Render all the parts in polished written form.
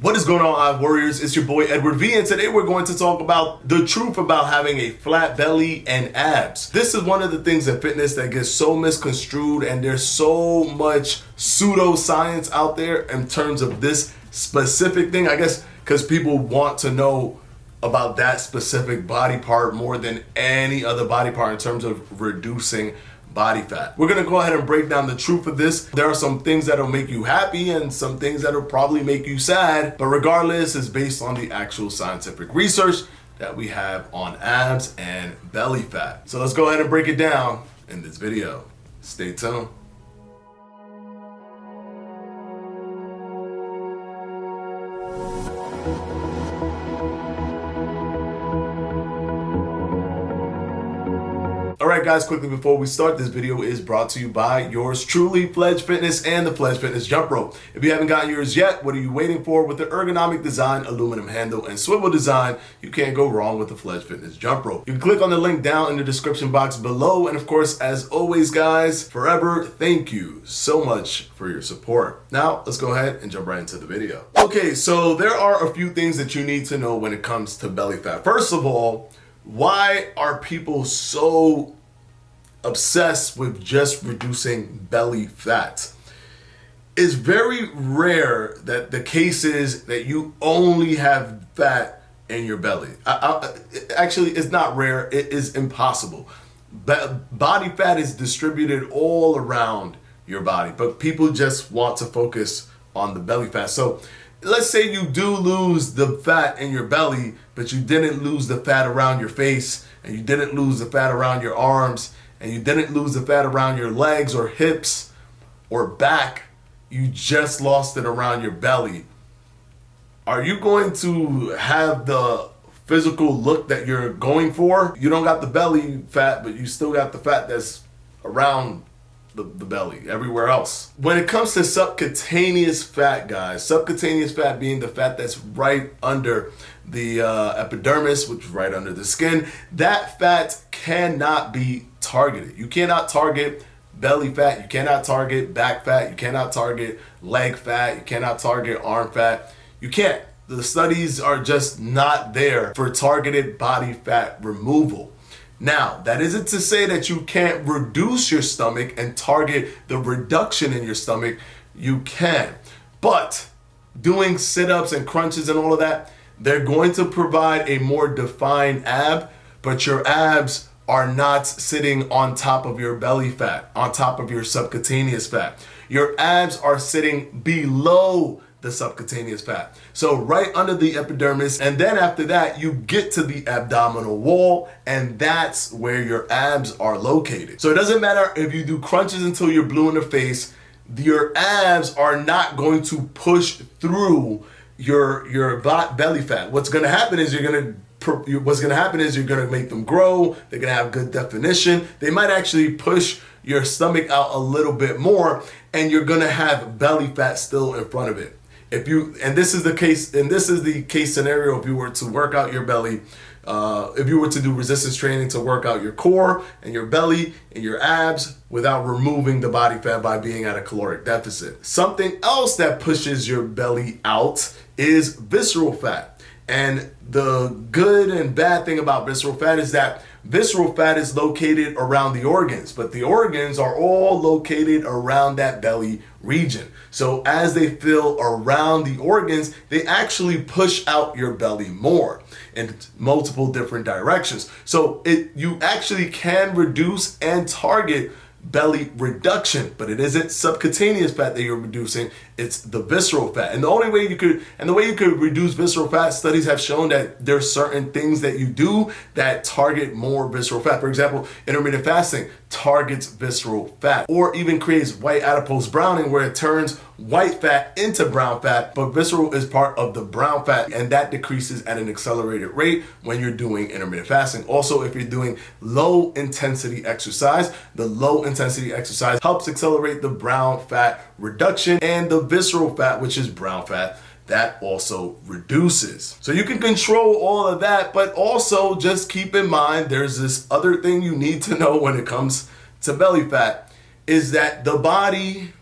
What is going on, Eye Warriors? It's your boy Edward V, and today we're going to talk about the truth about having a flat belly and abs. This is one of the things in fitness that gets so misconstrued, and there's so much pseudoscience out there in terms of this specific thing, I guess, because people want to know about that specific body part more than any other body part in terms of reducing body fat. We're gonna go ahead and break down the truth of this. There are some things that'll make you happy and some things that'll probably make you sad, but regardless, it's based on the actual scientific research that we have on abs and belly fat. So let's go ahead and break it down in this video. Stay tuned. Alright guys, quickly before we start, this video is brought to you by yours truly, Fledge Fitness and the Fledge Fitness Jump Rope. If you haven't gotten yours yet, what are you waiting for? With the ergonomic design, aluminum handle, and swivel design, you can't go wrong with the Fledge Fitness Jump Rope. You can click on the link down in the description box below, and of course, as always guys, forever, thank you so much for your support. Now, let's go ahead and jump right into the video. Okay, so there are a few things that you need to know when it comes to belly fat. First of all, why are people so obsessed with just reducing belly fat? It's very rare that the case is that you only have fat in your belly. Actually, it's not rare, it is impossible. Body fat is distributed all around your body, but people just want to focus on the belly fat. So let's say you do lose the fat in your belly, but you didn't lose the fat around your face, and you didn't lose the fat around your arms, and you didn't lose the fat around your legs or hips or back. You just lost it around your belly. Are you going to have the physical look that you're going for? You don't got the belly fat, but you still got the fat that's around the belly, everywhere else. When it comes to subcutaneous fat, guys, subcutaneous fat being the fat that's right under the epidermis, which is right under the skin, that fat cannot be targeted. You cannot target belly fat, you cannot target back fat, you cannot target leg fat, you cannot target arm fat. You can't. The studies are just not there for targeted body fat removal. Now, that isn't to say that you can't reduce your stomach and target the reduction in your stomach. You can. But doing sit-ups and crunches and all of that, they're going to provide a more defined ab, but your abs are not sitting on top of your belly fat, on top of your subcutaneous fat. Your abs are sitting below the subcutaneous fat. So right under the epidermis, and then after that, you get to the abdominal wall, and that's where your abs are located. So it doesn't matter if you do crunches until you're blue in the face, your abs are not going to push through your belly fat. What's gonna happen is you're gonna make them grow. They're gonna have good definition. They might actually push your stomach out a little bit more, and you're gonna have belly fat still in front of it. This is the case scenario if you were to work out your belly, if you were to do resistance training to work out your core and your belly and your abs without removing the body fat by being at a caloric deficit. Something else that pushes your belly out is visceral fat. And the good and bad thing about visceral fat is that visceral fat is located around the organs, but the organs are all located around that belly region. So as they fill around the organs, they actually push out your belly more in multiple different directions. So you actually can reduce and target belly reduction, but it isn't subcutaneous fat that you're reducing, it's the visceral fat. And the way you could reduce visceral fat, studies have shown that there's certain things that you do that target more visceral fat. For example, intermittent fasting targets visceral fat, or even creates white adipose browning, where it turns white fat into brown fat, but visceral is part of the brown fat, and that decreases at an accelerated rate when you're doing intermittent fasting. Also, if you're doing low intensity exercise, the low intensity exercise helps accelerate the brown fat reduction, and the visceral fat, which is brown fat, that also reduces. So you can control all of that, but also just keep in mind there's this other thing you need to know when it comes to belly fat, is that the body,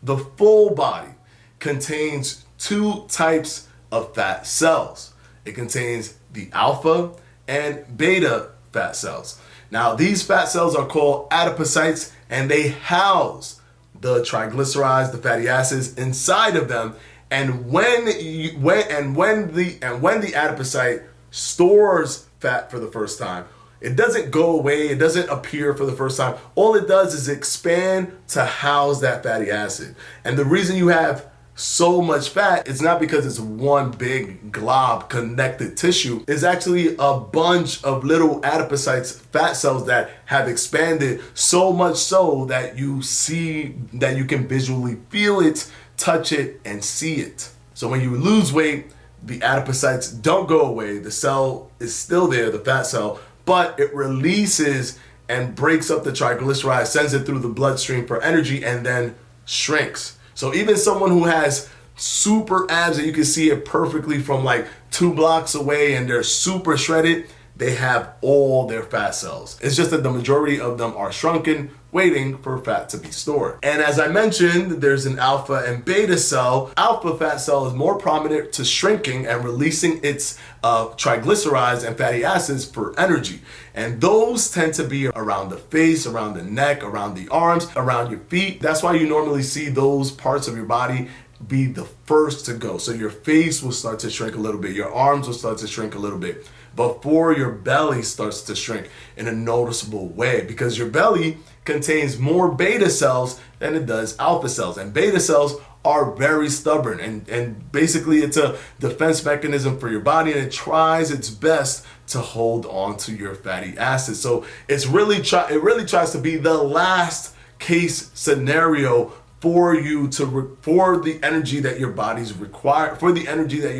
the full body, contains two types of fat cells. It contains the alpha and beta fat cells. Now, these fat cells are called adipocytes, and they house the triglycerides, the fatty acids inside of them. And when the adipocyte stores fat for the first time, it doesn't go away, it doesn't appear for the first time. All it does is expand to house that fatty acid. And the reason you have so much fat, it's not because it's one big glob connected tissue. It's actually a bunch of little adipocytes, fat cells that have expanded so much so that you can visually feel it, touch it, and see it. So when you lose weight, the adipocytes don't go away. The cell is still there, the fat cell, but it releases and breaks up the triglycerides, sends it through the bloodstream for energy, and then shrinks. So even someone who has super abs and you can see it perfectly from like 2 blocks away and they're super shredded, they have all their fat cells. It's just that the majority of them are shrunken, waiting for fat to be stored. And as I mentioned, there's an alpha and beta cell. Alpha fat cell is more prominent to shrinking and releasing its triglycerides and fatty acids for energy. And those tend to be around the face, around the neck, around the arms, around your feet. That's why you normally see those parts of your body be the first to go. So your face will start to shrink a little bit. Your arms will start to shrink a little bit before your belly starts to shrink in a noticeable way, because your belly contains more beta cells than it does alpha cells. And beta cells are very stubborn, and basically it's a defense mechanism for your body, and it tries its best to hold on to your fatty acids. So it really tries to be the last case scenario for you for the energy that your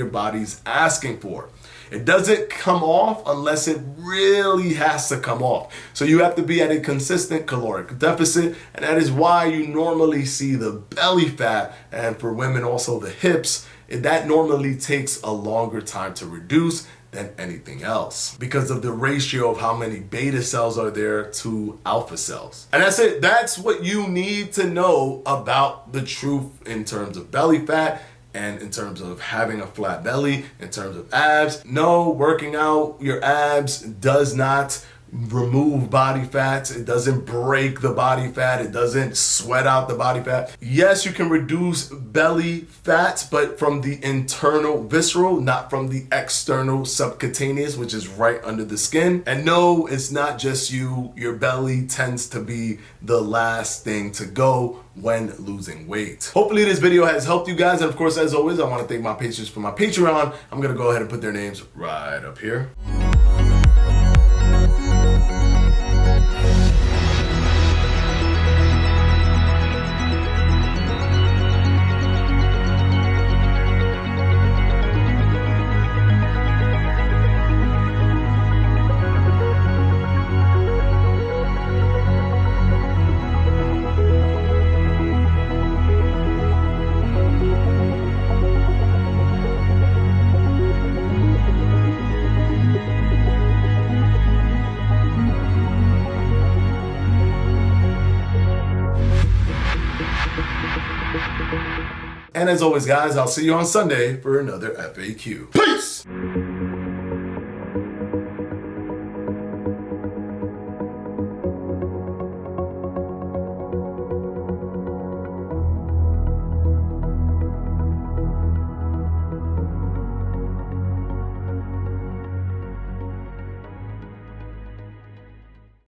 body's asking for. It doesn't come off unless it really has to come off. So you have to be at a consistent caloric deficit, and that is why you normally see the belly fat, and for women also the hips. That normally takes a longer time to reduce than anything else because of the ratio of how many beta cells are there to alpha cells. And that's it. That's what you need to know about the truth in terms of belly fat and in terms of having a flat belly, in terms of abs. No, working out your abs does not remove body fats. It doesn't break the body fat. It doesn't sweat out the body fat. Yes, you can reduce belly fats, but from the internal visceral, not from the external subcutaneous, which is right under the skin. And no, it's not just you. Your belly tends to be the last thing to go when losing weight. Hopefully this video has helped you guys. And of course, as always, I want to thank my patrons for my Patreon. I'm going to go ahead and put their names right up here. And as always, guys, I'll see you on Sunday for another FAQ. Peace!